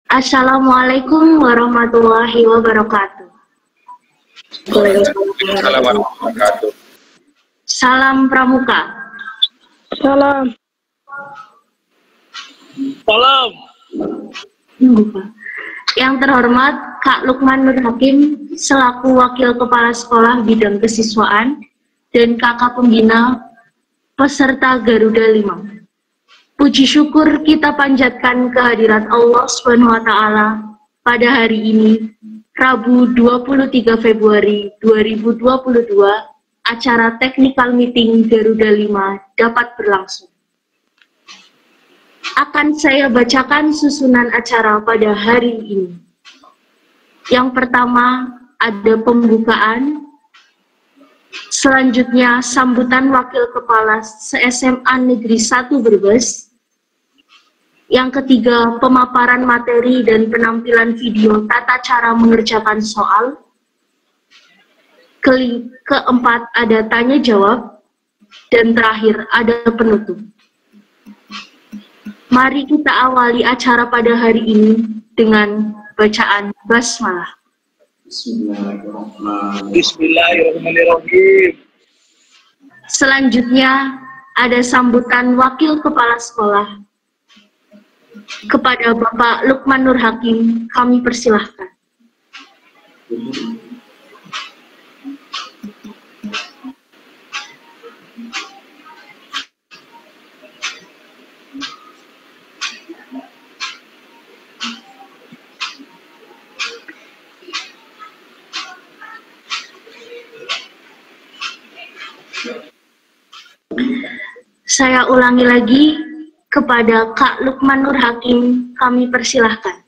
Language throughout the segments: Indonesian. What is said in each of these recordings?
Assalamualaikum warahmatullahi wabarakatuh. Waalaikumsalam warahmatullahi wabarakatuh. Salam Pramuka. Salam. Salam. Yang terhormat Kak Lukman Nur Hakim selaku Wakil Kepala Sekolah Bidang Kesiswaan dan Kakak Pembina peserta Garuda 5. Puji syukur kita panjatkan kehadirat Allah SWT pada hari ini, Rabu 23 Februari 2022, acara technical meeting Garuda 5 dapat berlangsung. Akan saya bacakan susunan acara pada hari ini. Yang pertama ada pembukaan, selanjutnya sambutan Wakil Kepala SMA Negeri 1 Brebes. Yang ketiga, pemaparan materi dan penampilan video tata cara mengerjakan soal. Keempat, ada tanya jawab. Dan terakhir, ada penutup. Mari kita awali acara pada hari ini dengan bacaan basmalah. Bismillahirrahmanirrahim. Selanjutnya, ada sambutan Wakil Kepala Sekolah. Kepada Bapak Lukman Nur Hakim, kami persilahkan. Saya ulangi lagi, kepada Kak Lukman Nur Hakim, kami persilahkan.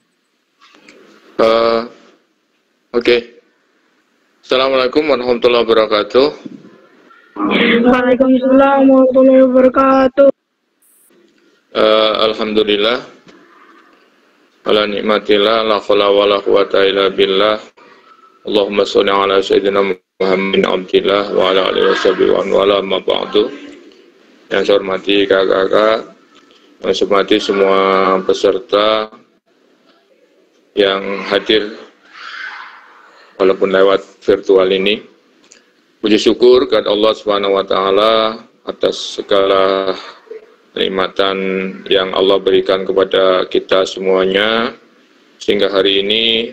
Oke. Assalamualaikum warahmatullahi wabarakatuh. Waalaikumsalam warahmatullahi wabarakatuh. Alhamdulillah. Ala nikmatillah, la haula wala quwata illa billah. Allahumma sholli ala sayyidina Muhammadin abdillah wa ala alihi washabihi wa wala ma ba'du. Yang saya hormati kakak-kakak, yang saya hormati semua peserta yang hadir walaupun lewat virtual ini. Puji syukur kepada Allah SWT atas segala kenikmatan yang Allah berikan kepada kita semuanya, sehingga hari ini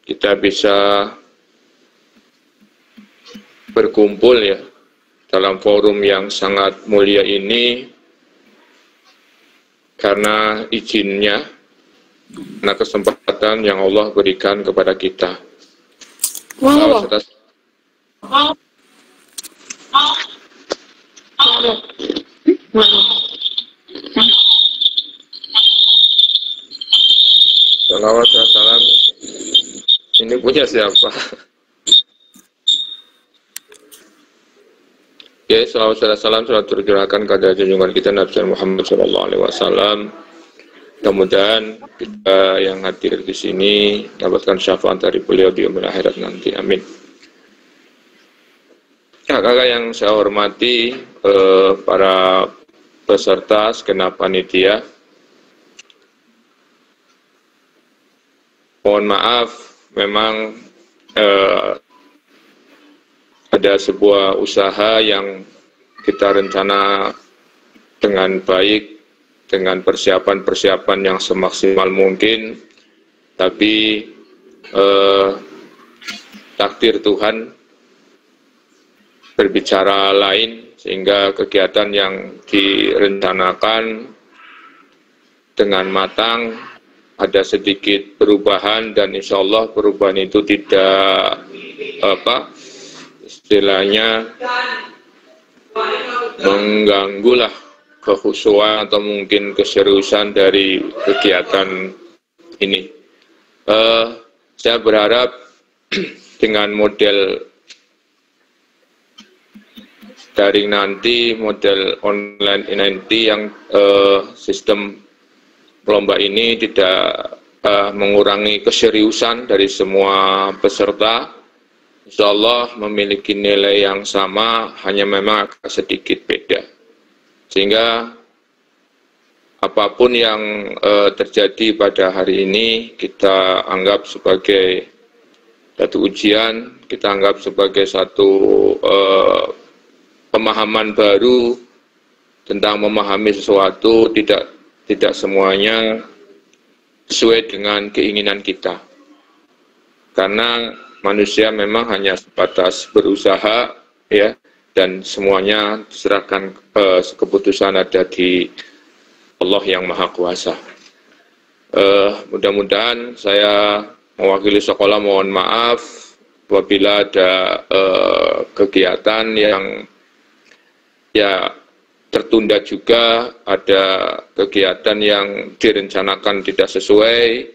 kita bisa berkumpul ya dalam forum yang sangat mulia ini karena izinnya, karena kesempatan yang Allah berikan kepada kita. Salawat dan salam ini punya siapa? Oke, salawat dan salam selalu tercurahkan kepada junjungan kita Nabi Muhammad SAW. Mudah-mudahan kita yang hadir di sini dapatkan syafaat dari beliau di yaumil akhirat nanti. Amin. Kakak yang saya hormati, para peserta segenap panitia, mohon maaf, memang ada sebuah usaha yang kita rencana dengan baik, dengan persiapan-persiapan yang semaksimal mungkin, tapi takdir Tuhan berbicara lain, sehingga kegiatan yang direncanakan dengan matang ada sedikit perubahan, dan insya Allah perubahan itu tidak istilahnya mengganggulah kekhusyuan atau mungkin keseriusan dari kegiatan ini. Saya berharap dengan model daring nanti, model online nanti yang sistem lomba ini tidak mengurangi keseriusan dari semua peserta. Insya Allah memiliki nilai yang sama, hanya memang agak sedikit beda. Sehingga apapun yang terjadi pada hari ini kita anggap sebagai satu ujian, kita anggap sebagai satu pemahaman baru tentang memahami sesuatu. Tidak semuanya sesuai dengan keinginan kita, karena manusia memang hanya sebatas berusaha, ya, dan semuanya diserahkan, keputusan ada di Allah yang Maha Kuasa. Mudah-mudahan saya mewakili sekolah mohon maaf apabila ada kegiatan yang ya tertunda, juga ada kegiatan yang direncanakan tidak sesuai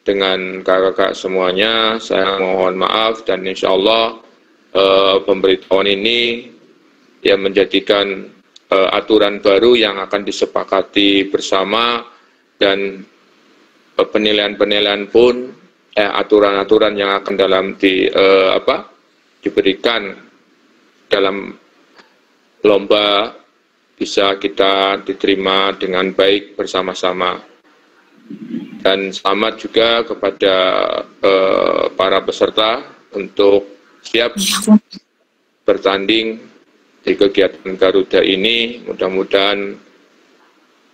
dengan kakak-kakak semuanya. Saya mohon maaf, dan insya Allah pemberitahuan ini yang menjadikan aturan baru yang akan disepakati bersama, dan penilaian-penilaian pun aturan-aturan yang akan diberikan dalam lomba bisa kita diterima dengan baik bersama-sama. Dan selamat juga kepada para peserta untuk siap bertanding di kegiatan Garuda ini. Mudah-mudahan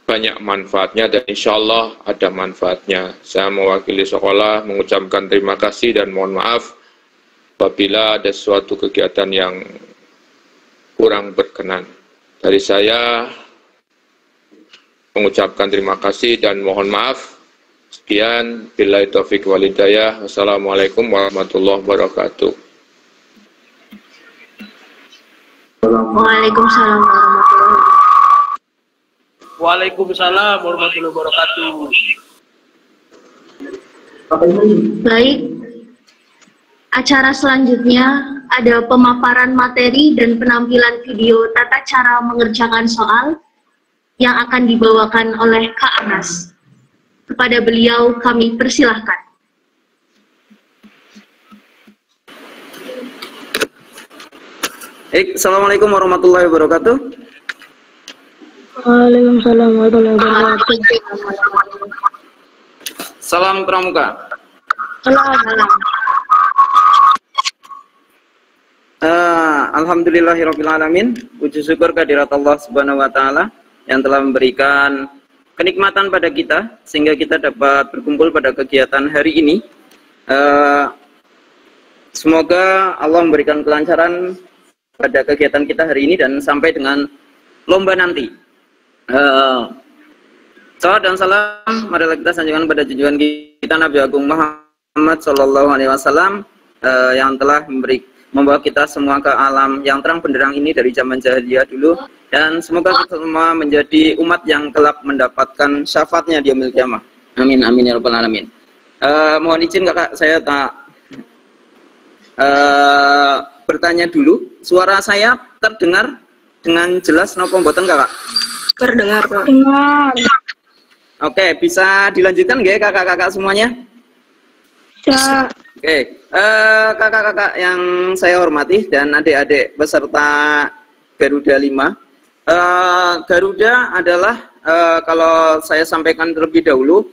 banyak manfaatnya, dan insya Allah ada manfaatnya. Saya mewakili sekolah mengucapkan terima kasih dan mohon maaf apabila ada suatu kegiatan yang kurang berkenan. Dari saya mengucapkan terima kasih dan mohon maaf. Sekian, billahi taufik wal hidayah. Wassalamualaikum warahmatullahi wabarakatuh. Waalaikumsalam warahmatullahi wabarakatuh. Waalaikumsalam warahmatullahi wabarakatuh. Baik, acara selanjutnya ada pemaparan materi dan penampilan video tata cara mengerjakan soal yang akan dibawakan oleh Kak Anas. Kepada beliau kami persilahkan. Assalamualaikum warahmatullahi wabarakatuh. Waalaikumsalam warahmatullahi wabarakatuh. Salam pramuka. Salam. Alhamdulillahirabbil alamin. Puji syukur kehadirat Allah Subhanahu wa taala yang telah memberikan kenikmatan pada kita sehingga kita dapat berkumpul pada kegiatan hari ini. Semoga Allah memberikan kelancaran pada kegiatan kita hari ini dan sampai dengan lomba nanti. Salawat dan salam marilah kita sanjungkan pada junjungan kita Nabi Agung Muhammad Sallallahu Alaihi Wasallam yang telah membawa kita semua ke alam yang terang benderang ini dari zaman jahiliyah dulu, dan semoga kita semua menjadi umat yang kelak mendapatkan syafaatnya di yaumil qiyamah. Amin amin ya rabbal alamin. Mohon izin kakak, saya bertanya dulu, suara saya terdengar dengan jelas nopo mboten kakak? Terdengar, Pak. Dengar. Oke, bisa dilanjutkan nggak kakak-kakak semuanya? Ya. Oke, kakak-kakak yang saya hormati dan adik-adik peserta Garuda 5. Garuda adalah, kalau saya sampaikan terlebih dahulu,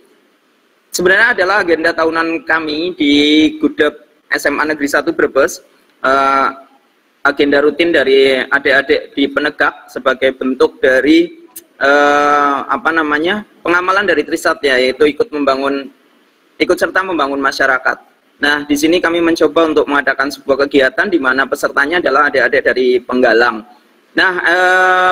sebenarnya adalah agenda tahunan kami di Gudep SMA Negeri 1 Brebes. Agenda rutin dari adik-adik di Penegak sebagai bentuk dari pengamalan dari Trisat, ya, yaitu ikut serta membangun masyarakat. Nah, di sini kami mencoba untuk mengadakan sebuah kegiatan di mana pesertanya adalah adik-adik dari Penggalang. Nah,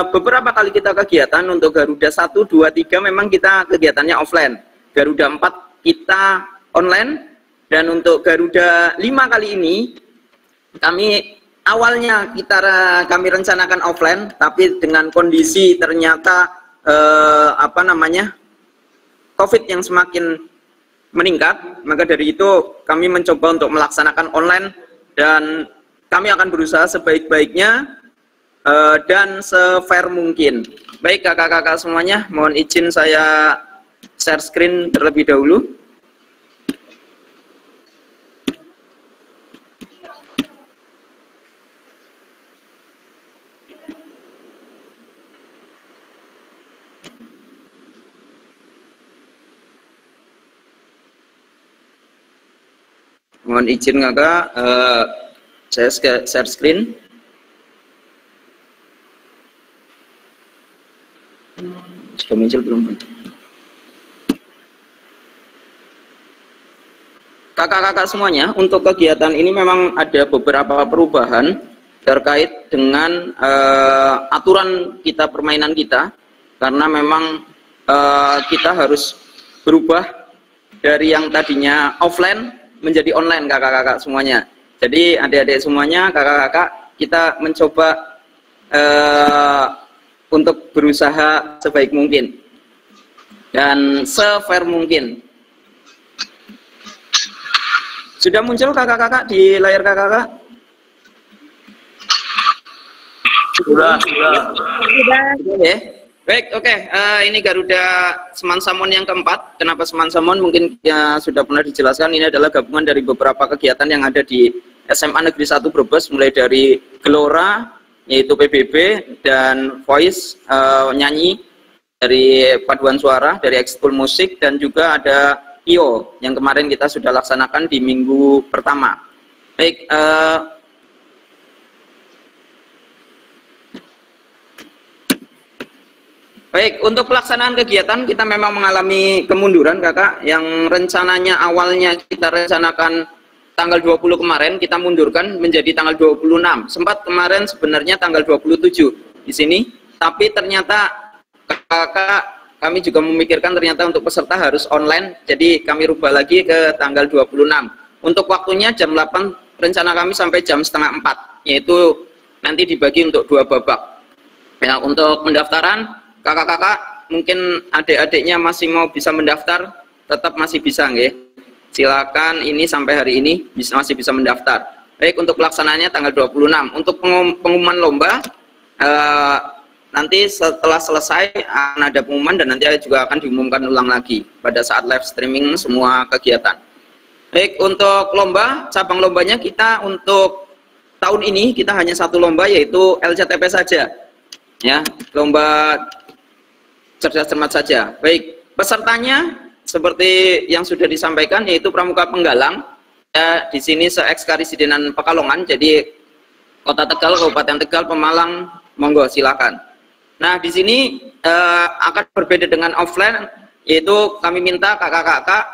beberapa kali kita kegiatan untuk Garuda 1, 2, 3 memang kita kegiatannya offline. Garuda 4 kita online, dan untuk Garuda 5 kali ini awalnya kami rencanakan offline, tapi dengan kondisi ternyata COVID yang semakin meningkat, maka dari itu kami mencoba untuk melaksanakan online, dan kami akan berusaha sebaik-baiknya dan se-fair mungkin. Baik kakak-kakak semuanya, mohon izin saya share screen terlebih dahulu. Mohon izin kakak, saya share screen. Sudah muncul belum? Kakak-kakak semuanya, untuk kegiatan ini memang ada beberapa perubahan terkait dengan aturan kita, permainan kita, karena memang kita harus berubah dari yang tadinya offline menjadi online, kakak-kakak semuanya. Jadi adik-adik semuanya, kakak-kakak, kita mencoba untuk berusaha sebaik mungkin dan se-fair mungkin. Sudah muncul kakak-kakak di layar kakak-kakak? Sudah. Oke. Baik, oke. Ini Garuda Semansamon yang keempat. Kenapa Semansamon? Mungkin ya sudah pernah dijelaskan. Ini adalah gabungan dari beberapa kegiatan yang ada di SMA Negeri 1 Brebes, mulai dari Gelora, yaitu PBB, dan Voice, nyanyi, dari paduan suara, dari ekskul musik, dan juga ada IO yang kemarin kita sudah laksanakan di minggu pertama. Baik, baik, untuk pelaksanaan kegiatan kita memang mengalami kemunduran kakak, yang rencananya awalnya kita rencanakan tanggal 20 kemarin, kita mundurkan menjadi tanggal 26. Sempat kemarin sebenarnya tanggal 27 di sini, tapi ternyata kakak, kami juga memikirkan ternyata untuk peserta harus online, jadi kami rubah lagi ke tanggal 26. Untuk waktunya jam 8, rencana kami sampai jam setengah 4, yaitu nanti dibagi untuk 2 babak. Ya, untuk pendaftaran, kakak-kakak mungkin adik-adiknya masih mau bisa mendaftar, tetap masih bisa nggih. Silakan, ini sampai hari ini masih bisa mendaftar. Baik, untuk pelaksanaannya tanggal 26. Untuk pengumuman lomba, nanti setelah selesai akan ada pengumuman dan nanti juga akan diumumkan ulang lagi pada saat live streaming semua kegiatan. Baik, untuk lomba, cabang lombanya kita untuk tahun ini kita hanya satu lomba, yaitu LCTP saja. Ya, lomba cerdas cermat saja. Baik, pesertanya seperti yang sudah disampaikan, yaitu Pramuka Penggalang. Ya, di sini se-Ekskarisidenan Pekalongan, jadi Kota Tegal, Kabupaten Tegal, Pemalang, monggo silakan. Nah, di sini akan berbeda dengan offline, yaitu kami minta kakak-kakak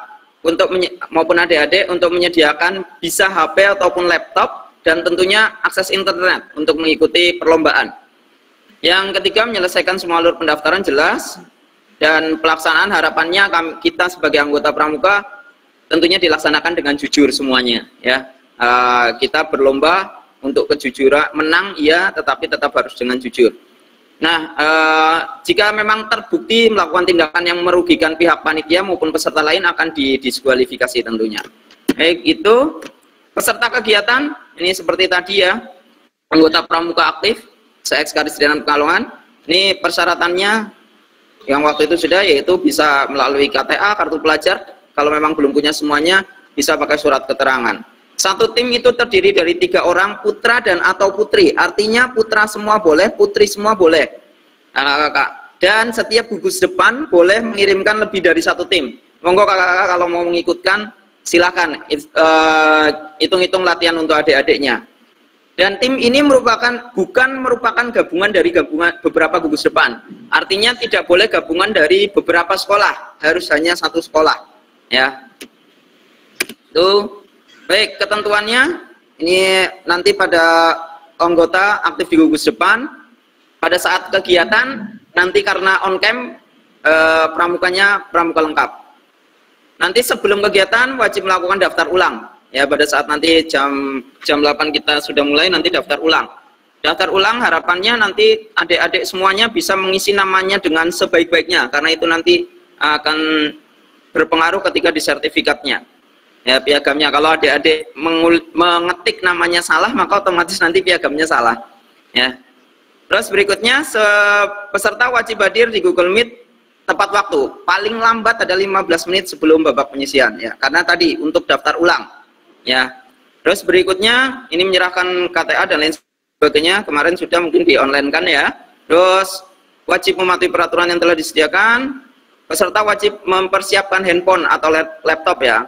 untuk maupun adik-adik untuk menyediakan bisa HP ataupun laptop dan tentunya akses internet untuk mengikuti perlombaan. Yang ketiga, menyelesaikan semua alur pendaftaran jelas, dan pelaksanaan harapannya kita sebagai anggota Pramuka tentunya dilaksanakan dengan jujur semuanya. Ya, kita berlomba untuk kejujuran, menang iya, tetapi tetap harus dengan jujur. Nah, jika memang terbukti melakukan tindakan yang merugikan pihak panitia maupun peserta lain akan didiskualifikasi tentunya. Baik, itu peserta kegiatan ini seperti tadi ya, anggota Pramuka aktif se-Ekskarisidenan Pekalongan. Ini persyaratannya yang waktu itu sudah, yaitu bisa melalui KTA, kartu pelajar. Kalau memang belum punya semuanya, bisa pakai surat keterangan. Satu tim itu terdiri dari 3 orang, putra dan atau putri. Artinya putra semua boleh, putri semua boleh. Kakak-kakak. Dan setiap gugus depan boleh mengirimkan lebih dari 1 tim. Monggo kakak-kakak kalau mau mengikutkan, silakan. Hitung-hitung latihan untuk adik-adiknya. Dan tim ini bukan merupakan gabungan dari beberapa gugus depan. Artinya tidak boleh gabungan dari beberapa sekolah. Harus hanya 1 sekolah. Ya. Tuh. Baik, ketentuannya ini nanti pada anggota aktif di gugus depan pada saat kegiatan, nanti karena on cam pramukanya pramuka lengkap. Nanti sebelum kegiatan wajib melakukan daftar ulang. Ya, pada saat nanti jam 8 kita sudah mulai, nanti daftar ulang. Daftar ulang harapannya nanti adik-adik semuanya bisa mengisi namanya dengan sebaik-baiknya, karena itu nanti akan berpengaruh ketika di sertifikatnya. Ya, piagamnya, kalau adik-adik mengetik namanya salah, maka otomatis nanti piagamnya salah. Ya. Terus berikutnya, peserta wajib hadir di Google Meet tepat waktu. Paling lambat ada 15 menit sebelum babak penyisian. Ya, karena tadi untuk daftar ulang. Ya. Terus berikutnya, ini menyerahkan KTA dan lain sebagainya. Kemarin sudah mungkin di online kan ya. Terus wajib mematuhi peraturan yang telah disediakan. Peserta wajib mempersiapkan handphone atau laptop ya.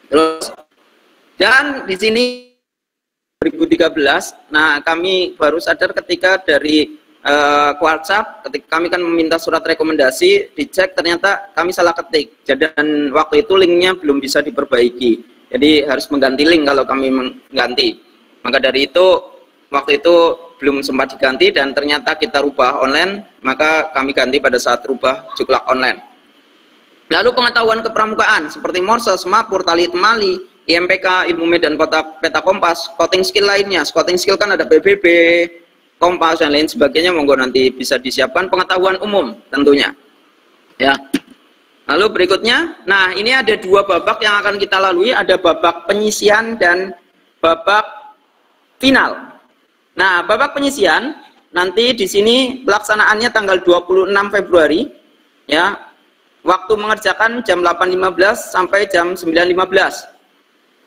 Terus Dan di sini 2013, nah kami baru sadar ketika dari WhatsApp, ketika kami kan meminta surat rekomendasi, dicek ternyata kami salah ketik, dan waktu itu linknya belum bisa diperbaiki, jadi harus mengganti link kalau kami mengganti. Maka dari itu waktu itu belum sempat diganti dan ternyata kita rubah online, maka kami ganti pada saat rubah Juklak online. Lalu pengetahuan kepramukaan seperti Morse, Semapur, Tali Temali, IMPK, Ilmu Medan, Peta Kompas, scouting skill lainnya. Scouting skill kan ada PBB, Kompas dan lain sebagainya, monggo nanti bisa disiapkan. Pengetahuan umum tentunya. Ya. Lalu berikutnya, nah ini ada dua babak yang akan kita lalui, ada babak penyisian dan babak final. Nah, babak penyisian nanti di sini pelaksanaannya tanggal 26 Februari ya. Waktu mengerjakan jam 8.15 sampai jam 9.15.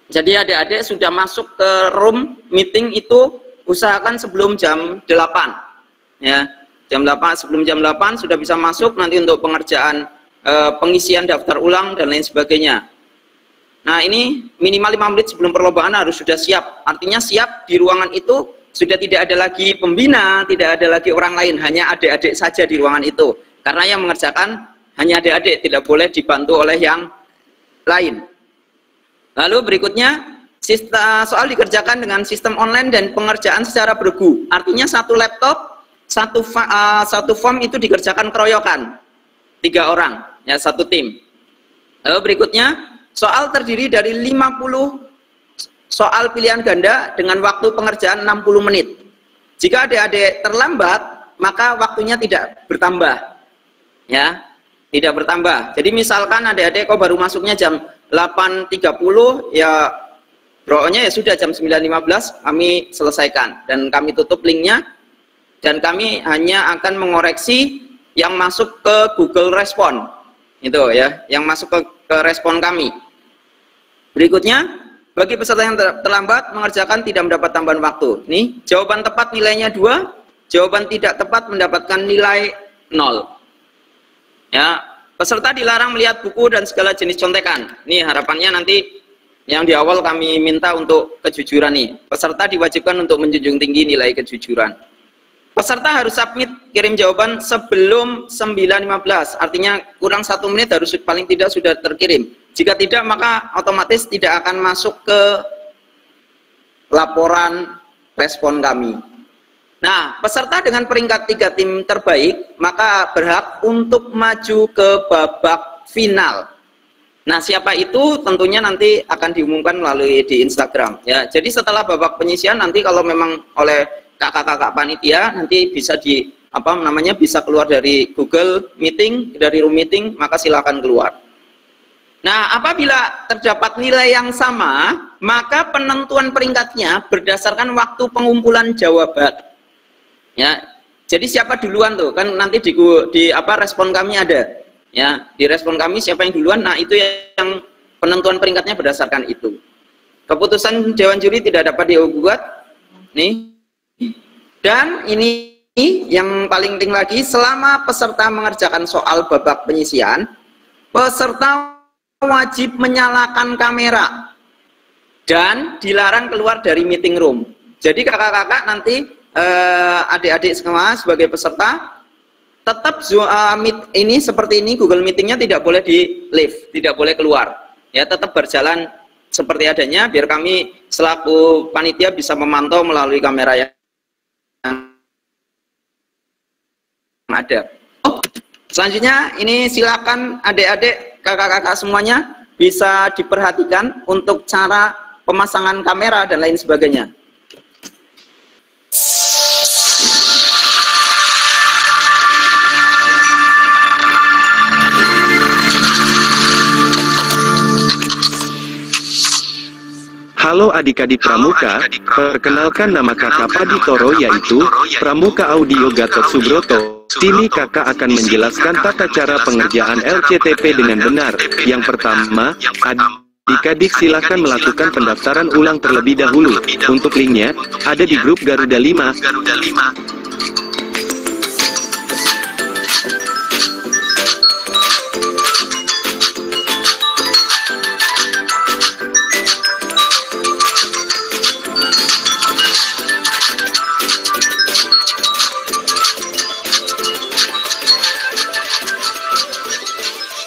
Jadi adik-adik sudah masuk ke room meeting itu usahakan sebelum jam 8 ya, jam 8, sebelum jam 8 sudah bisa masuk nanti untuk pengerjaan pengisian daftar ulang dan lain sebagainya. Nah ini minimal 5 menit sebelum perlombaan harus sudah siap, artinya siap di ruangan itu sudah tidak ada lagi pembina, tidak ada lagi orang lain, hanya adik-adik saja di ruangan itu, karena yang mengerjakan hanya adik-adik, tidak boleh dibantu oleh yang lain. Lalu berikutnya soal dikerjakan dengan sistem online dan pengerjaan secara bergu. Artinya satu laptop, satu form itu dikerjakan keroyokan. 3 orang, ya satu tim. Lalu berikutnya, soal terdiri dari 50 soal pilihan ganda dengan waktu pengerjaan 60 menit. Jika adik-adik terlambat, maka waktunya tidak bertambah. Ya, tidak bertambah. Jadi misalkan adik-adik kok baru masuknya jam 8.30, ya pokoknya ya sudah jam 9.15 kami selesaikan dan kami tutup linknya dan kami hanya akan mengoreksi yang masuk ke Google Respon itu ya, yang masuk ke respon kami. Berikutnya, bagi peserta yang terlambat mengerjakan tidak mendapat tambahan waktu. Nih, jawaban tepat nilainya 2, jawaban tidak tepat mendapatkan nilai 0. Ya, peserta dilarang melihat buku dan segala jenis contekan. Nih harapannya nanti yang di awal kami minta untuk kejujuran nih. Peserta diwajibkan untuk menjunjung tinggi nilai kejujuran. Peserta harus submit kirim jawaban sebelum 9.15. Artinya kurang 1 menit harus paling tidak sudah terkirim. Jika tidak maka otomatis tidak akan masuk ke laporan respon kami. Nah, peserta dengan peringkat 3 tim terbaik maka berhak untuk maju ke babak final. Nah, siapa itu tentunya nanti akan diumumkan melalui di Instagram ya. Jadi setelah babak penyisian nanti kalau memang oleh kakak-kakak panitia nanti bisa bisa keluar dari Google Meeting, dari room meeting, maka silakan keluar. Nah, apabila terdapat nilai yang sama, maka penentuan peringkatnya berdasarkan waktu pengumpulan jawaban. Ya, jadi siapa duluan tuh kan nanti di respon kami ada ya, di respon kami siapa yang duluan, nah itu yang penentuan peringkatnya berdasarkan itu. Keputusan Dewan Juri tidak dapat digugat nih. Dan ini yang paling penting lagi, selama peserta mengerjakan soal babak penyisian, peserta wajib menyalakan kamera dan dilarang keluar dari meeting room. Jadi kakak-kakak nanti adik-adik semua sebagai peserta tetap ini seperti ini, Google Meetingnya tidak boleh di leave, tidak boleh keluar ya, tetap berjalan seperti adanya biar kami selaku panitia bisa memantau melalui kamera yang ada. Selanjutnya ini silakan adik-adik kakak-kakak semuanya bisa diperhatikan untuk cara pemasangan kamera dan lain sebagainya. Halo adik-adik Pramuka, perkenalkan nama kakak Paditoro yaitu Pramuka Audio Gatot Subroto. Sini kakak akan menjelaskan tata cara pengerjaan LCTP dengan benar. Yang pertama, adik-adik silakan melakukan pendaftaran ulang terlebih dahulu. Untuk linknya, ada di grup Garuda 5.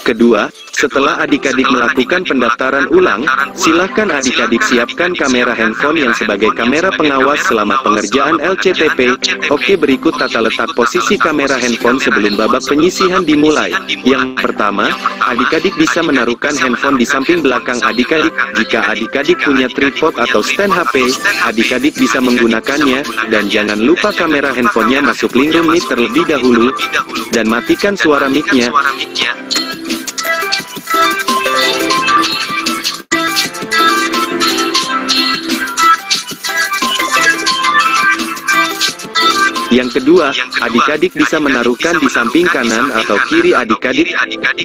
Kedua, setelah adik-adik melakukan pendaftaran ulang, silakan adik-adik siapkan kamera handphone yang sebagai kamera pengawas selama pengerjaan LCTP. Oke, berikut tata letak posisi kamera handphone sebelum babak penyisihan dimulai. Yang pertama, adik-adik bisa menaruhkan handphone di samping belakang adik-adik. Jika adik-adik punya tripod atau stand HP, adik-adik bisa menggunakannya, dan jangan lupa kamera handphonenya masuk link room mic terlebih dahulu, dan matikan suara mic-nya. Yang kedua, adik-adik bisa menaruhkan di samping kanan atau kiri adik-adik.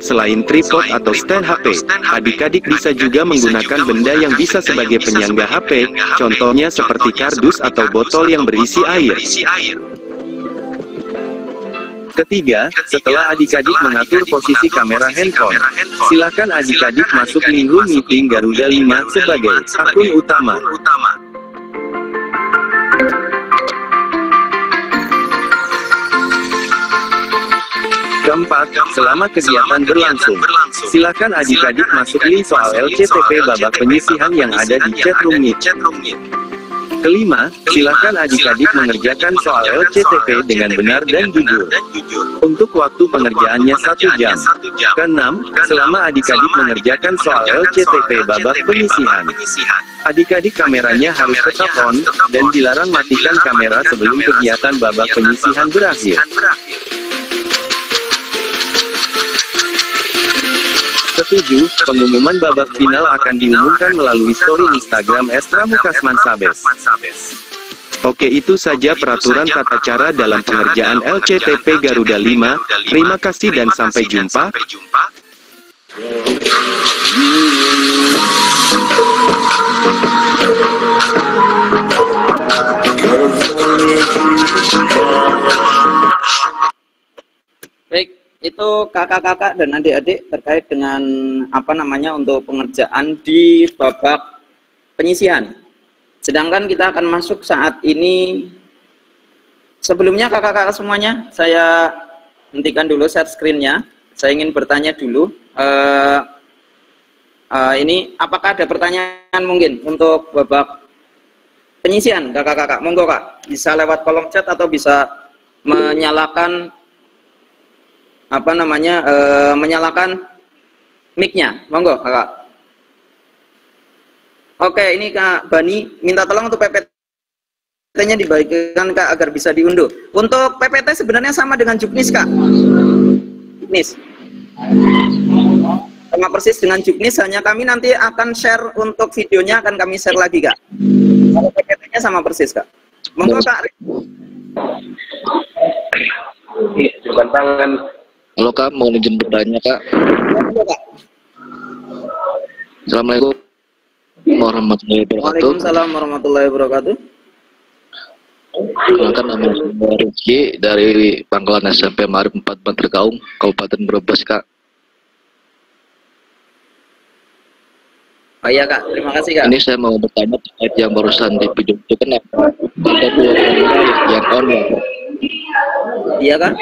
Selain tripod atau stand HP, adik-adik bisa juga menggunakan benda yang bisa sebagai penyangga HP, contohnya seperti kardus atau botol yang berisi air. Ketiga, setelah adik-adik mengatur posisi kamera handphone, silakan adik-adik masuk link room meeting Garuda 5 sebagai akun utama. Keempat, selama kegiatan berlangsung, silakan adik-adik masuk link soal LCTP babak penyisihan yang ada di chat room Meet. Kelima, silakan adik-adik mengerjakan soal LCTP dengan benar dan jujur. Untuk waktu pengerjaannya 1 jam. Keenam, selama adik-adik mengerjakan soal LCTP babak penyisihan, adik-adik kameranya harus tetap on, dan dilarang matikan kamera sebelum kegiatan babak penyisihan berakhir. Ketujuh, pengumuman babak final akan diumumkan melalui story Instagram @pramukasman Sabes. Oke, itu saja peraturan tata cara dalam pengerjaan LCTP Garuda 5. Terima kasih dan sampai jumpa. Baik, itu kakak-kakak dan adik-adik terkait dengan untuk pengerjaan di babak penyisihan. Sedangkan kita akan masuk saat ini. Sebelumnya kakak-kakak semuanya, saya hentikan dulu share screen-nya. Saya ingin bertanya dulu. Ini apakah ada pertanyaan mungkin untuk babak penyisihan kakak-kakak? Monggo kak, bisa lewat kolom chat atau bisa menyalakan menyalakan mic-nya. Monggo kakak. Oke, ini Kak Bani minta tolong untuk PPT-nya dibagikan Kak agar bisa diunduh. Untuk PPT sebenarnya sama dengan Juknis Kak. Juknis sama persis dengan Juknis, hanya kami nanti akan share untuk videonya, akan kami share lagi Kak. Kalau PPT-nya sama persis Kak. Monggo Kak. Coba tangan. Halo Kak, mau izin bertanya Kak. Assalamualaikum warahmatullahi wabarakatuh. Waalaikumsalam warahmatullahi wabarakatuh. Perkenalkan, nama saya Rizky dari Pangkalan SMP Marif 4 Bantar Kaum, Kabupaten Brebes Kak. Oh iya Kak, terima kasih Kak. Ini saya mau bertanya terkait yang barusan ditunjukkan ada 2 kamera yang on ya. Iya Kak.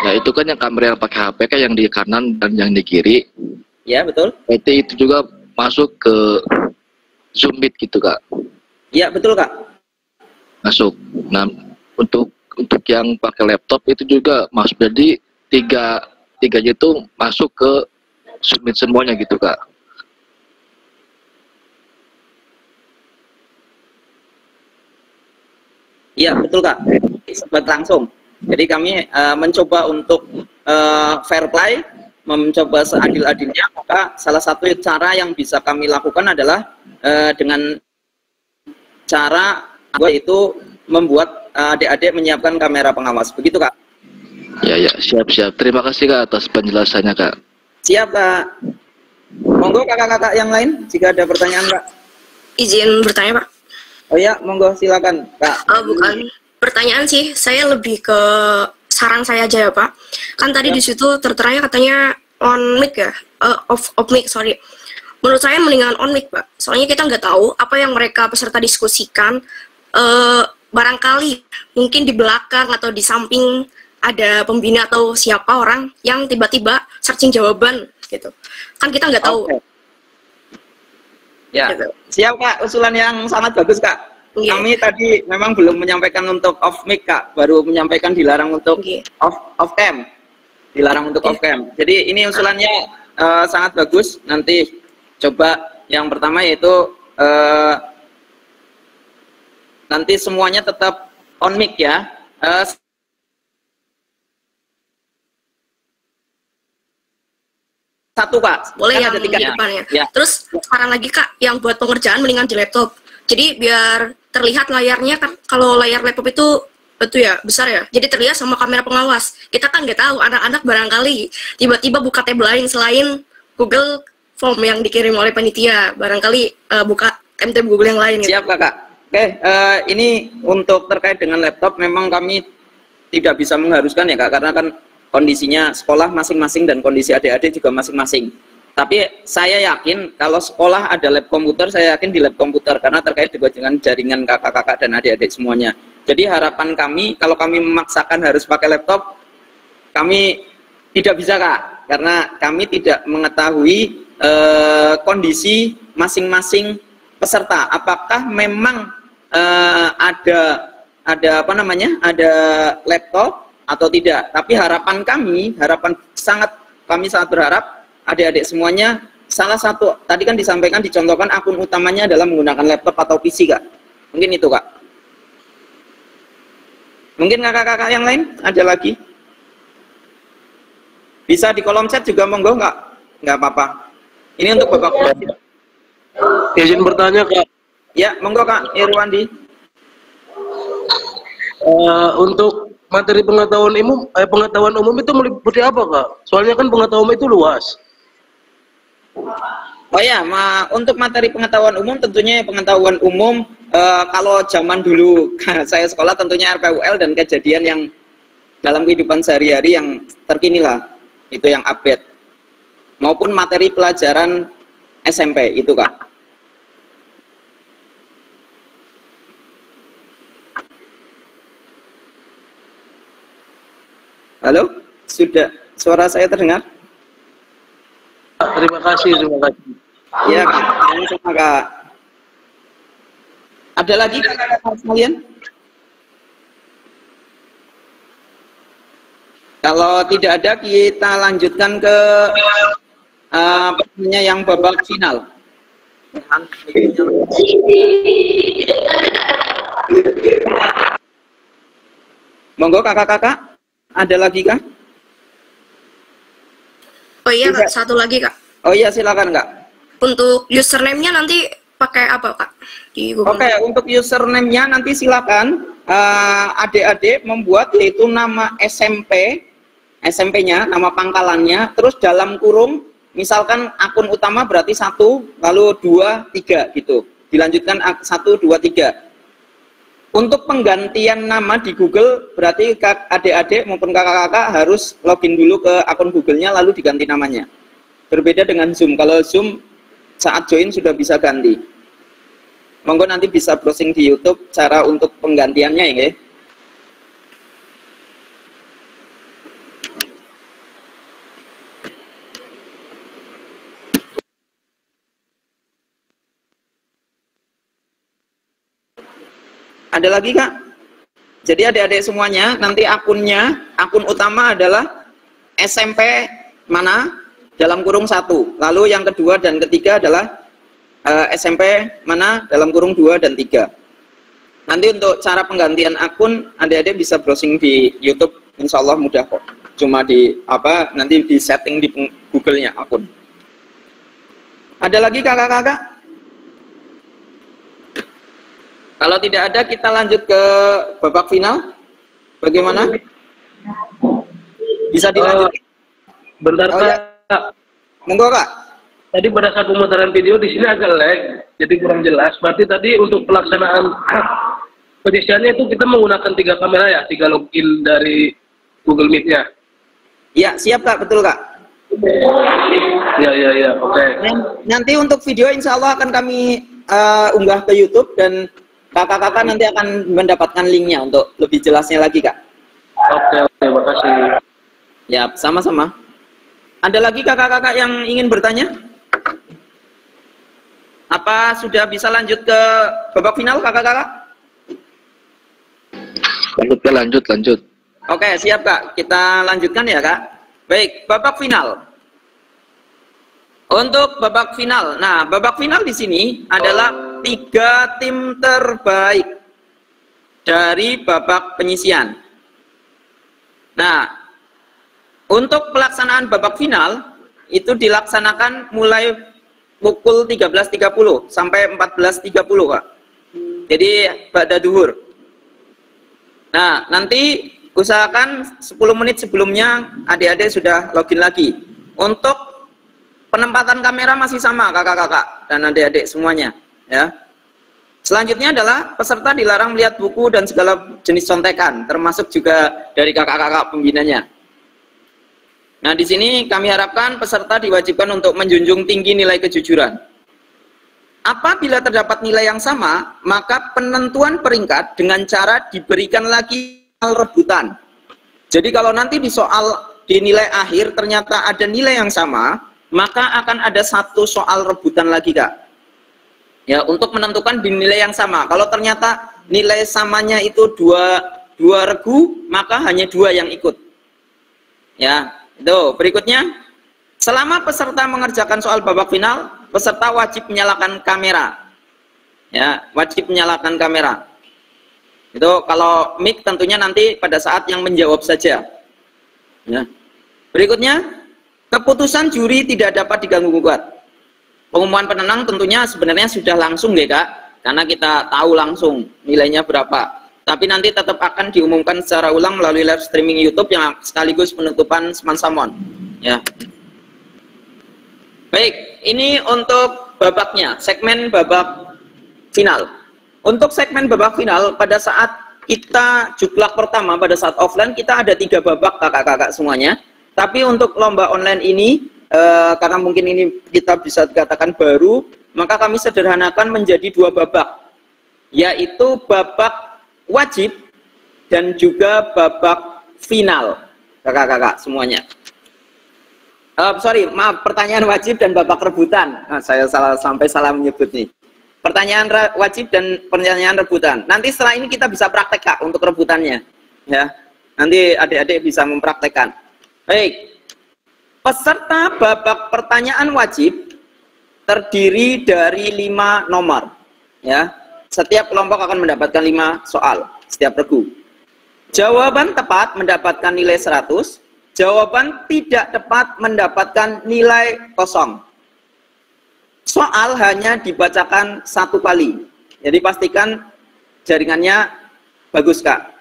Nah itu kan yang kamera yang pakai HP kan, yang di kanan dan yang di kiri. Iya betul. Berarti itu juga masuk ke Zoom Meet gitu Kak. Iya betul Kak. Masuk. Nah untuk yang pakai laptop itu juga masuk. Jadi tiganya itu masuk ke Zoom Meet semuanya gitu Kak. Iya betul Kak. Sebab langsung. Jadi kami mencoba untuk fair play, mencoba seadil-adilnya. Maka salah satu cara yang bisa kami lakukan adalah dengan cara yaitu membuat adik-adik menyiapkan kamera pengawas. Begitu Kak? Ya siap. Terima kasih Kak atas penjelasannya Kak. Siap Kak. Monggo kakak-kakak yang lain jika ada pertanyaan Kak. Izin bertanya Pak. Oh ya, monggo silakan Kak. Bukan pertanyaan sih, saya lebih ke saran saya aja ya Pak. Kan tadi di situ terteranya katanya on mic ya, off mic, sorry. Menurut saya mendingan on mic Pak. Soalnya kita nggak tahu apa yang mereka peserta diskusikan. Barangkali mungkin di belakang atau di samping ada pembina atau siapa orang yang tiba-tiba searching jawaban gitu. Kan kita nggak tahu. Oke. Ya, Gitu. siap Kak, usulan yang sangat bagus Kak. Iya. Kami tadi memang belum menyampaikan untuk off mic Kak, baru menyampaikan dilarang untuk Iya. off cam, dilarang untuk Iya. off cam. Jadi ini usulannya sangat bagus. Nanti coba yang pertama yaitu nanti semuanya tetap on mic ya. Satu Kak, Boleh kan yang ada tiga di ya. depannya. Ya. Terus saran lagi Kak, yang buat pengerjaan mendingan di laptop. Jadi biar terlihat layarnya kan, kalau layar laptop itu ya besar ya. Jadi terlihat sama kamera pengawas. Kita kan nggak tahu anak-anak barangkali tiba-tiba buka tab lain selain Google Form yang dikirim oleh panitia. Barangkali buka tab Google yang lain. Gitu. Siap Kakak. Oke, ini untuk terkait dengan laptop memang kami tidak bisa mengharuskan ya Kak, karena kan kondisinya sekolah masing-masing dan kondisi adik-adik juga masing-masing. Tapi saya yakin kalau sekolah ada lab komputer, saya yakin di lab komputer karena terkait juga dengan jaringan kakak-kakak dan adik-adik semuanya. Jadi harapan kami kalau kami memaksakan harus pakai laptop, kami tidak bisa Kak, karena kami tidak mengetahui kondisi masing-masing peserta. Apakah memang ada apa namanya, ada laptop atau tidak? Tapi harapan kami sangat berharap adik-adik semuanya, salah satu tadi kan disampaikan, dicontohkan akun utamanya adalah menggunakan laptop atau PC Kak. Mungkin itu Kak. Mungkin kakak-kakak yang lain ada lagi? Bisa di kolom chat juga monggo nggak apa-apa. Ini untuk Bapak. Izin bertanya Kak. Ya, monggo Kak Irwandi. Untuk materi pengetahuan umum itu meliputi apa Kak? Soalnya kan pengetahuan itu luas. Oh ya, untuk materi pengetahuan umum tentunya pengetahuan umum kalau zaman dulu saya sekolah tentunya RPUL dan kejadian yang dalam kehidupan sehari-hari yang terkini lah, itu yang update. Maupun materi pelajaran SMP itu Kak. Halo, sudah suara saya terdengar? Terima kasih. Ya Kak, sama Kak. Ada lagi kakak-kakak sekalian? Kalau tidak ada, kita lanjutkan ke yang babak final. Monggo kakak-kakak, ada lagi Kak? Oh iya Kak, satu lagi Kak. Oh iya, silakan Kak. Untuk username-nya nanti pakai apa Kak di Google? Oke, untuk username-nya nanti silakan adik-adik membuat yaitu nama SMP-nya, nama pangkalannya, terus dalam kurung, misalkan akun utama berarti 1, lalu 2, 3 gitu. Dilanjutkan 1, 2, 3. Untuk penggantian nama di Google berarti adik-adik maupun kakak-kakak harus login dulu ke akun Google-nya lalu diganti namanya. Berbeda dengan Zoom. Kalau Zoom saat join sudah bisa ganti. Monggo nanti bisa browsing di YouTube cara untuk penggantiannya ya. Ada lagi Kak? Jadi adik-adik semuanya nanti akun utama adalah SMP mana dalam kurung 1. Lalu yang kedua dan ketiga adalah SMP mana dalam kurung 2 dan 3. Nanti untuk cara penggantian akun adik-adik bisa browsing di YouTube, insya Allah mudah kok. Cuma nanti di setting di Google-nya akun. Ada lagi kakak-kakak? Kalau tidak ada, kita lanjut ke babak final. Bagaimana? Bisa dilanjut? Bentar Kak. Monggo Kak. Tadi pada saat pemutaran video di sini agak lag, jadi kurang jelas. Berarti tadi untuk pelaksanaan penyisiannya itu kita menggunakan 3 kamera ya, 3 login dari Google Meet-nya. Ya, siap Kak, betul Kak. Ya, oke. Nanti untuk video insya Allah akan kami unggah ke YouTube dan kakak-kakak nanti akan mendapatkan linknya untuk lebih jelasnya lagi Kak. Oke, terima kasih. Ya, sama-sama. Ada lagi kakak-kakak yang ingin bertanya? Apa sudah bisa lanjut ke babak final kakak-kakak? Lanjut. Oke, siap Kak. Kita lanjutkan ya Kak. Baik, babak final. Untuk babak final. Nah, babak final di sini adalah 3 tim terbaik dari babak penyisian. Nah, untuk pelaksanaan babak final itu dilaksanakan mulai pukul 13.30 sampai 14.30 Kak. Jadi ba'da duhur. Nah, nanti usahakan 10 menit sebelumnya adik-adik sudah login lagi. Untuk penempatan kamera masih sama kakak-kakak dan adik-adik semuanya ya. Selanjutnya adalah peserta dilarang melihat buku dan segala jenis contekan, termasuk juga dari kakak-kakak pembinanya. Nah, di sini kami harapkan peserta diwajibkan untuk menjunjung tinggi nilai kejujuran. Apabila terdapat nilai yang sama, maka penentuan peringkat dengan cara diberikan lagi soal rebutan. Jadi kalau nanti di nilai akhir ternyata ada nilai yang sama, maka akan ada 1 soal rebutan lagi Kak. Ya, untuk menentukan di nilai yang sama. Kalau ternyata nilai samanya itu 2 regu, maka hanya 2 yang ikut. Ya, itu berikutnya. Selama peserta mengerjakan soal babak final, peserta wajib menyalakan kamera. Ya, wajib menyalakan kamera. Itu kalau mic tentunya nanti pada saat yang menjawab saja. Ya. Berikutnya, keputusan juri tidak dapat diganggu-gugat. Pengumuman penenang tentunya sebenarnya sudah langsung ya Kak, karena kita tahu langsung nilainya berapa. Tapi nanti tetap akan diumumkan secara ulang melalui live streaming YouTube yang sekaligus penutupan Semansamon. Ya. Baik, ini untuk babaknya, segmen babak final. Untuk segmen babak final, pada saat kita juklak pertama, pada saat offline, kita ada 3 babak kakak-kakak semuanya. Tapi untuk lomba online ini, karena mungkin ini kita bisa dikatakan baru, maka kami sederhanakan menjadi 2 babak. Yaitu babak wajib dan juga babak final, kakak-kakak semuanya. Maaf, pertanyaan wajib dan babak rebutan. Nah, saya salah menyebut nih. Pertanyaan wajib dan pertanyaan rebutan. Nanti setelah ini kita bisa praktek Kak untuk rebutannya. Ya, nanti adik-adik bisa mempraktekkan. Baik. Peserta babak pertanyaan wajib terdiri dari 5 nomor. Ya, setiap kelompok akan mendapatkan 5 soal setiap regu. Jawaban tepat mendapatkan nilai 100. Jawaban tidak tepat mendapatkan nilai 0. Soal hanya dibacakan 1 kali. Jadi pastikan jaringannya bagus Kak.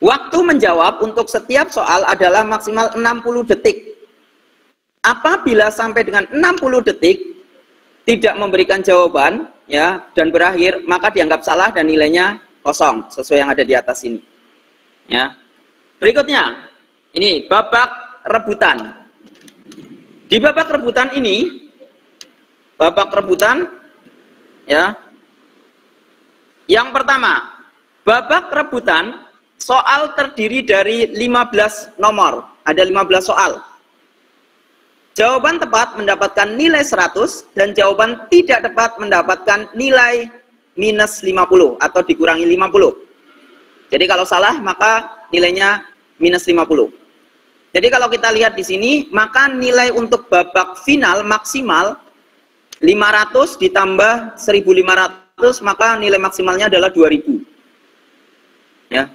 Waktu menjawab untuk setiap soal adalah maksimal 60 detik. Apabila sampai dengan 60 detik tidak memberikan jawaban ya dan berakhir, maka dianggap salah dan nilainya 0 sesuai yang ada di atas ini. Ya. Berikutnya, ini babak rebutan. Di babak rebutan ini, ya. Yang pertama, babak rebutan soal terdiri dari 15 nomor. Ada 15 soal. Jawaban tepat mendapatkan nilai 100 dan jawaban tidak tepat mendapatkan nilai minus 50 atau dikurangi 50. Jadi kalau salah maka nilainya minus 50. Jadi kalau kita lihat di sini, maka nilai untuk babak final maksimal 500 ditambah 1.500, maka nilai maksimalnya adalah 2.000. Ya.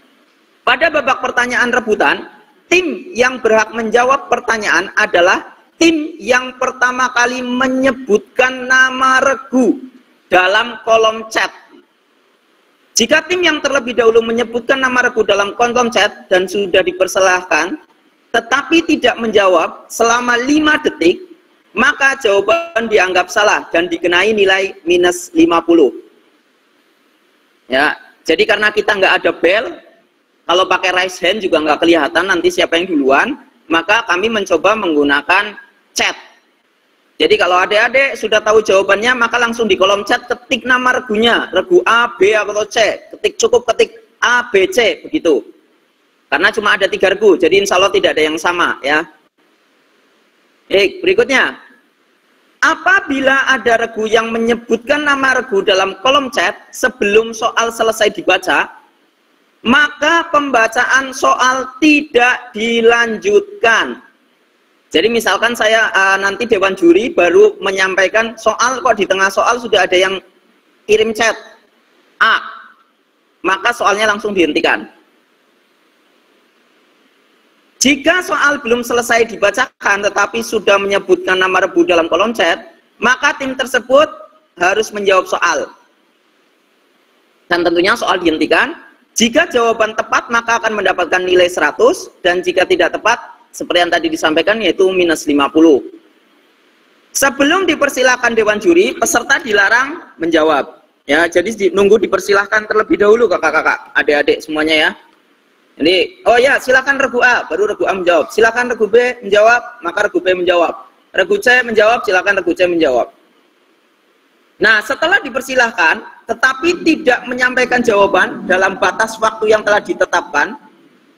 Pada babak pertanyaan rebutan, tim yang berhak menjawab pertanyaan adalah tim yang pertama kali menyebutkan nama regu dalam kolom chat. Jika tim yang terlebih dahulu menyebutkan nama regu dalam kolom chat dan sudah dipersilahkan, tetapi tidak menjawab selama 5 detik, maka jawaban dianggap salah dan dikenai nilai minus 50. Ya, jadi karena kita nggak ada bel, kalau pakai raise hand juga nggak kelihatan nanti siapa yang duluan, maka kami mencoba menggunakan chat. Jadi kalau adik-adik sudah tahu jawabannya, maka langsung di kolom chat ketik nama regunya, regu A, B, atau C. Cukup ketik A, B, C, begitu. Karena cuma ada 3 regu, jadi insya Allah tidak ada yang sama ya. Berikutnya. Apabila ada regu yang menyebutkan nama regu dalam kolom chat sebelum soal selesai dibaca, maka pembacaan soal tidak dilanjutkan. Jadi misalkan saya nanti dewan juri baru menyampaikan soal, kok di tengah soal sudah ada yang kirim chat A, maka soalnya langsung dihentikan. Jika soal belum selesai dibacakan tetapi sudah menyebutkan nama regu dalam kolom chat, maka tim tersebut harus menjawab soal. Dan tentunya soal dihentikan. Jika jawaban tepat maka akan mendapatkan nilai 100, dan jika tidak tepat seperti yang tadi disampaikan yaitu minus 50. Sebelum dipersilahkan dewan juri, peserta dilarang menjawab. Ya, jadi nunggu dipersilahkan terlebih dahulu kakak-kakak, adik-adik semuanya ya. Jadi, oh ya, silakan regu A, baru regu A menjawab. Silakan regu B menjawab, maka regu B menjawab. Regu C menjawab, silakan regu C menjawab. Nah, setelah dipersilahkan, tetapi tidak menyampaikan jawaban dalam batas waktu yang telah ditetapkan,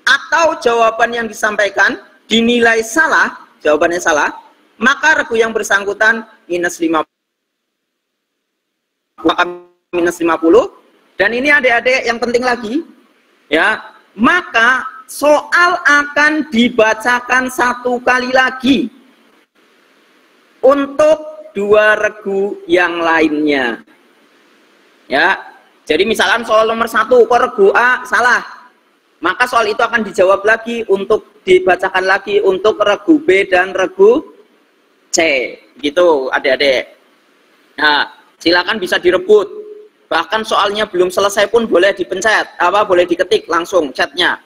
atau jawaban yang disampaikan dinilai salah, jawabannya salah, maka regu yang bersangkutan minus 50. Maka minus 50. Dan ini adik-adik yang penting lagi, ya. Maka soal akan dibacakan satu kali lagi untuk dua regu yang lainnya. Ya, jadi misalkan soal nomor 1 kok regu A salah, maka soal itu akan dijawab lagi untuk dibacakan lagi untuk regu B dan regu C, gitu adik-adik. Nah, silakan bisa direbut. Bahkan soalnya belum selesai pun boleh dipencet, boleh diketik langsung chatnya.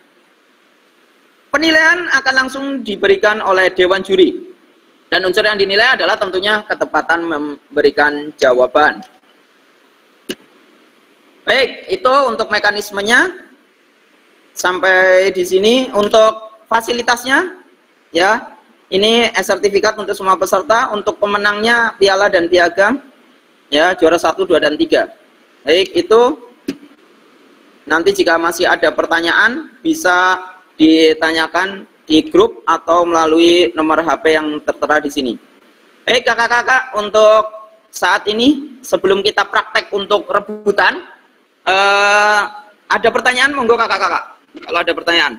Penilaian akan langsung diberikan oleh dewan juri. Dan unsur yang dinilai adalah tentunya ketepatan memberikan jawaban. Baik, itu untuk mekanismenya. Sampai di sini untuk fasilitasnya, ya. Ini sertifikat untuk semua peserta. Untuk pemenangnya piala dan piagam, ya, juara 1, 2, dan 3. Baik, itu nanti jika masih ada pertanyaan bisa ditanyakan di grup atau melalui nomor HP yang tertera di sini. Baik kakak-kakak, untuk saat ini sebelum kita praktek untuk rebutan, ada pertanyaan, monggo kakak-kakak kalau ada pertanyaan.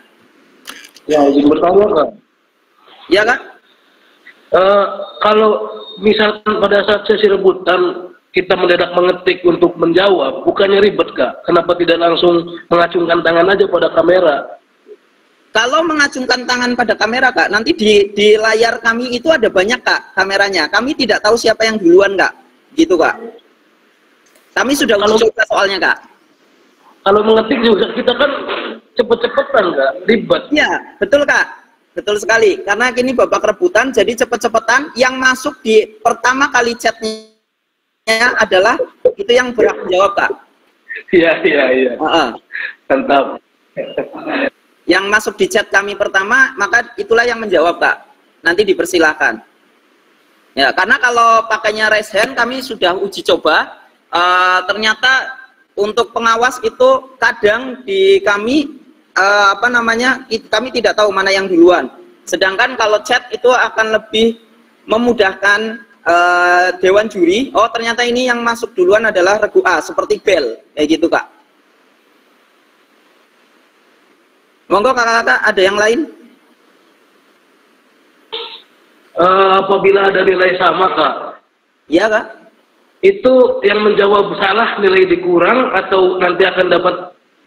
Ya, izin bertanya Kak. Ya Kak? Kalau misalkan pada saat sesi rebutan kita mendadak mengetik untuk menjawab, bukannya ribet Kak? Kenapa tidak langsung mengacungkan tangan aja pada kamera? Kalau mengacungkan tangan pada kamera Kak, nanti di layar kami itu ada banyak Kak kameranya. Kami tidak tahu siapa yang duluan Kak, gitu Kak. Kami sudah uji coba soalnya Kak. Kalau mengetik juga kita kan cepet-cepetan Kak, ribet. Iya, betul Kak. Betul sekali. Karena ini babak rebutan, jadi cepet-cepetan. Yang masuk di pertama kali chatnya adalah itu yang berhak menjawab Kak. Iya. Mantap. Yang masuk di chat kami pertama, maka itulah yang menjawab Kak. Nanti dipersilahkan. Ya, karena kalau pakainya raise hand kami sudah uji coba. Ternyata untuk pengawas itu kadang di kami kami tidak tahu mana yang duluan. Sedangkan kalau chat itu akan lebih memudahkan dewan juri. Oh, ternyata ini yang masuk duluan adalah regu A, seperti bel, kayak gitu Kak. Monggo kakak-kakak, ada yang lain? Apabila ada nilai sama Kak. Iya Kak. Itu yang menjawab salah nilai dikurang atau nanti akan dapat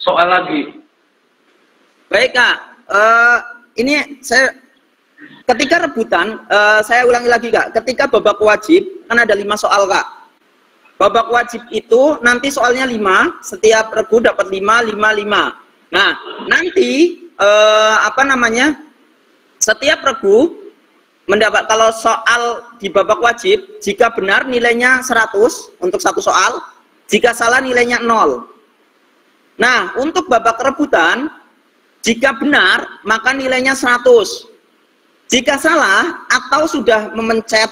soal lagi? Baik Kak, ini saya ketika rebutan, saya ulangi lagi Kak, ketika babak wajib kan ada 5 soal Kak. Babak wajib itu nanti soalnya 5, setiap regu dapat 5, 5, 5. Nah, nanti setiap regu mendapat, kalau soal di babak wajib, jika benar nilainya 100 untuk satu soal, jika salah nilainya 0. Nah, untuk babak rebutan, jika benar maka nilainya 100. Jika salah atau sudah memencet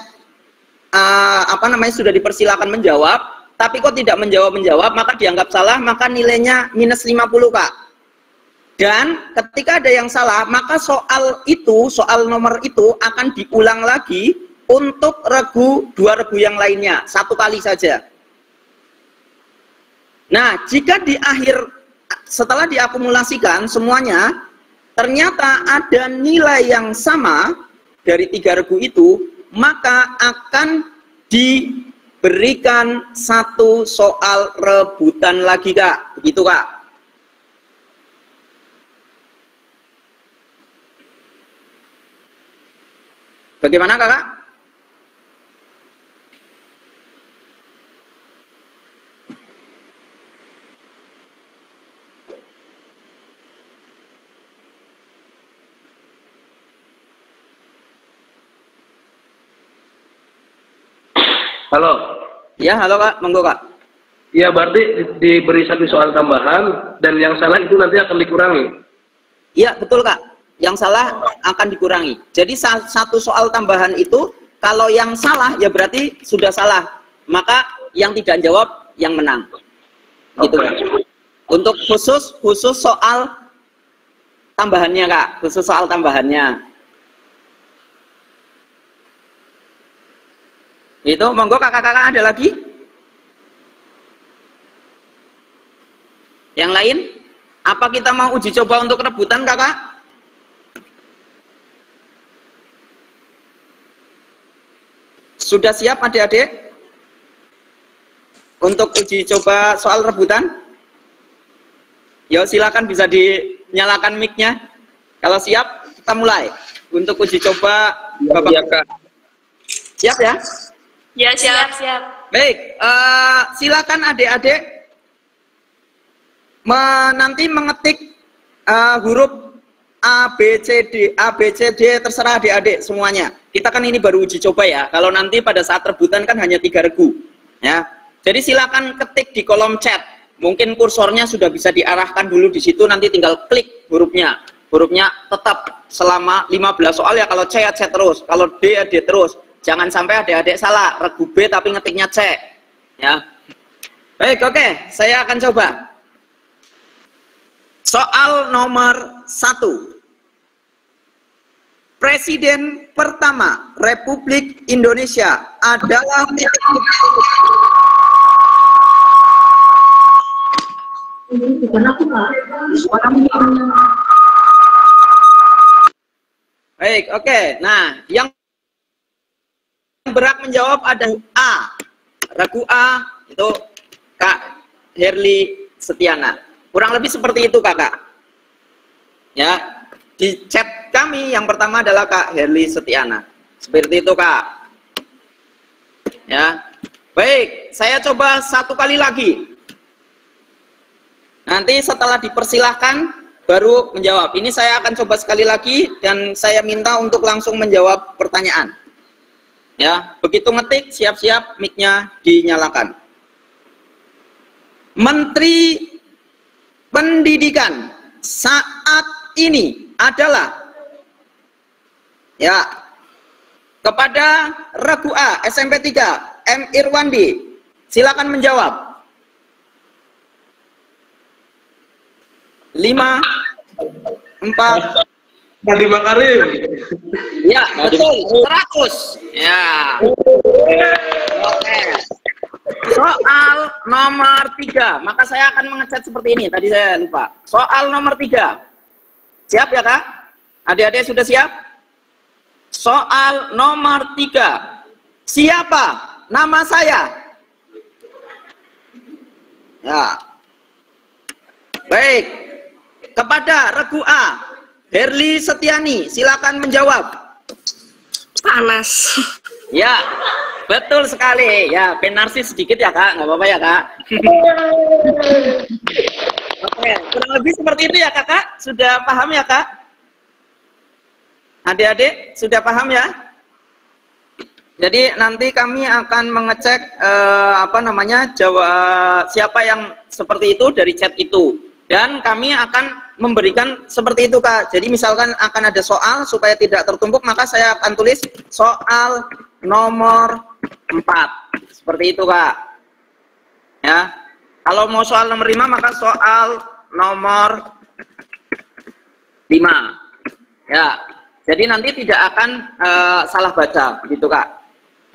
sudah dipersilakan menjawab, tapi kok tidak menjawab, maka dianggap salah, maka nilainya minus 50 Kak. Dan ketika ada yang salah, maka soal itu, soal nomor itu akan diulang lagi untuk dua regu yang lainnya, satu kali saja. Nah, jika di akhir, setelah diakumulasikan semuanya, ternyata ada nilai yang sama dari 3 regu itu, maka akan diberikan satu soal rebutan lagi, Kak. Begitu, Kak. Bagaimana, Kakak? Halo. Ya, halo Kak, monggo Kak. Ya, berarti diberi satu soal tambahan dan yang salah itu nanti akan dikurangi. Iya, betul Kak. Yang salah akan dikurangi. Jadi satu soal tambahan itu, kalau yang salah ya berarti sudah salah. Maka yang tidak jawab yang menang. Gitu Kak. Untuk khusus soal tambahannya Kak, khusus soal tambahannya. Itu monggo kakak-kakak ada lagi? Yang lain? Apa kita mau uji coba untuk rebutan kakak? Sudah siap adik-adik? Untuk uji coba soal rebutan? Ya silakan bisa dinyalakan mic-nya. Kalau siap, kita mulai. Untuk uji coba Bapak. Ya, Kak. Siap ya? Ya, siap. Baik, silakan adik-adik nanti mengetik huruf A, B, C, D, terserah adik-adik semuanya. Kita kan ini baru uji coba ya. Kalau nanti pada saat rebutan kan hanya 3 regu. Ya. Jadi silakan ketik di kolom chat. Mungkin kursornya sudah bisa diarahkan dulu di situ. Nanti tinggal klik hurufnya. Hurufnya tetap selama 15 soal ya. Kalau C ya C terus. Kalau D ya D terus. Jangan sampai adik-adik salah. Regu B tapi ngetiknya C. Ya. Baik, oke. Saya akan coba. Soal nomor 1. Presiden pertama Republik Indonesia adalah Baik, oke. Nah, yang berhak menjawab ada A. Regu A itu Kak Herli Setiana. Kurang lebih seperti itu kakak. Ya, di chat kami yang pertama adalah Kak Herli Setiana. Seperti itu Kak. Ya, baik. Saya coba satu kali lagi. Nanti setelah dipersilahkan baru menjawab. Ini saya akan coba sekali lagi dan saya minta untuk langsung menjawab pertanyaan. Ya, begitu ngetik siap-siap mic-nya dinyalakan. Menteri Pendidikan saat ini adalah ya kepada regu A SMP 3 M Irwandi, silakan menjawab. 5 4 Tadi Makarim. Ya, betul. 100. Ya. Oke. Soal nomor 3. Maka saya akan mengecat seperti ini. Tadi saya lupa. Soal nomor 3. Siap ya, Kak? Adik-adik sudah siap? Soal nomor 3. Siapa nama saya? Ya. Baik. Kepada regu A, Herli Setiani, silakan menjawab. Panas. Ya, betul sekali. Ya, penarsis sedikit ya Kak, nggak apa-apa ya Kak. Oke, kurang lebih seperti itu ya Kakak. Sudah paham ya Kak? Adik-adik sudah paham ya? Jadi nanti kami akan mengecek jawab siapa yang seperti itu dari chat itu. Dan kami akan memberikan seperti itu Kak. Jadi misalkan akan ada soal supaya tidak tertumpuk, maka saya akan tulis soal nomor 4. Seperti itu Kak. Ya. Kalau mau soal nomor 5 maka soal nomor Ya, jadi nanti tidak akan salah baca, gitu Kak.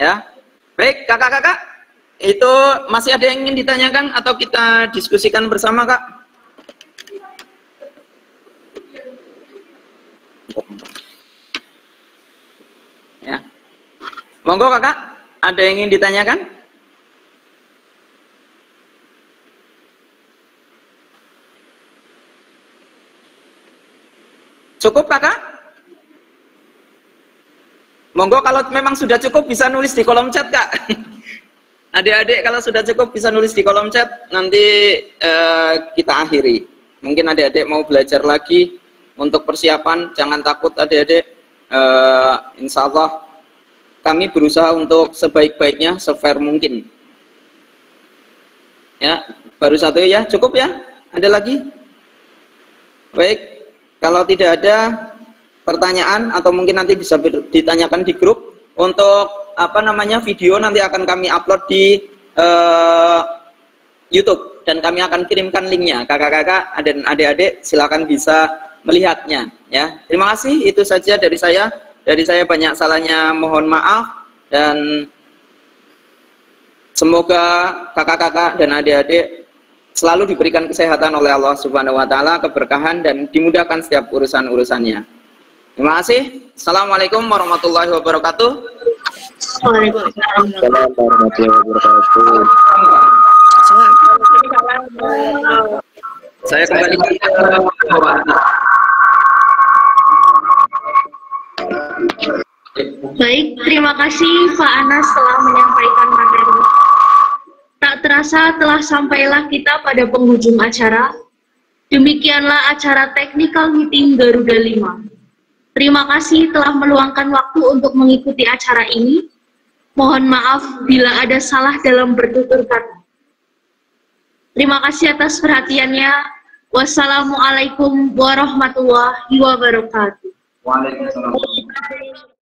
Ya, baik kakak-kakak, itu masih ada yang ingin ditanyakan atau kita diskusikan bersama Kak? Ya, monggo kakak, ada yang ingin ditanyakan? Cukup kakak? Monggo kalau memang sudah cukup bisa nulis di kolom chat Kak. Adik-adik kalau sudah cukup bisa nulis di kolom chat, nanti kita akhiri. Mungkin adik-adik mau belajar lagi untuk persiapan, jangan takut adik-adik. Insya Allah kami berusaha untuk sebaik-baiknya, se-fair mungkin. Ya, baru satu ya, cukup ya? Ada lagi? Baik, kalau tidak ada pertanyaan atau mungkin nanti bisa ditanyakan di grup. Untuk video nanti akan kami upload di YouTube dan kami akan kirimkan linknya. Kakak-kakak dan adik-adik silakan bisa melihatnya ya. Terima kasih, itu saja dari saya. Dari saya banyak salahnya, mohon maaf, dan semoga kakak-kakak dan adik-adik selalu diberikan kesehatan oleh Allah Subhanahu wa taala, keberkahan dan dimudahkan setiap urusan-urusannya. Terima kasih. Assalamualaikum warahmatullahi wabarakatuh. Waalaikumsalam warahmatullahi wabarakatuh. Saya kembali ke Baik, terima kasih Pak Anas telah menyampaikan materi. Tak terasa telah sampailah kita pada penghujung acara. Demikianlah acara Technical Meeting Garuda 5. Terima kasih telah meluangkan waktu untuk mengikuti acara ini. Mohon maaf bila ada salah dalam bertutur kata. Terima kasih atas perhatiannya. Wassalamualaikum warahmatullahi wabarakatuh. Waalaikumsalam.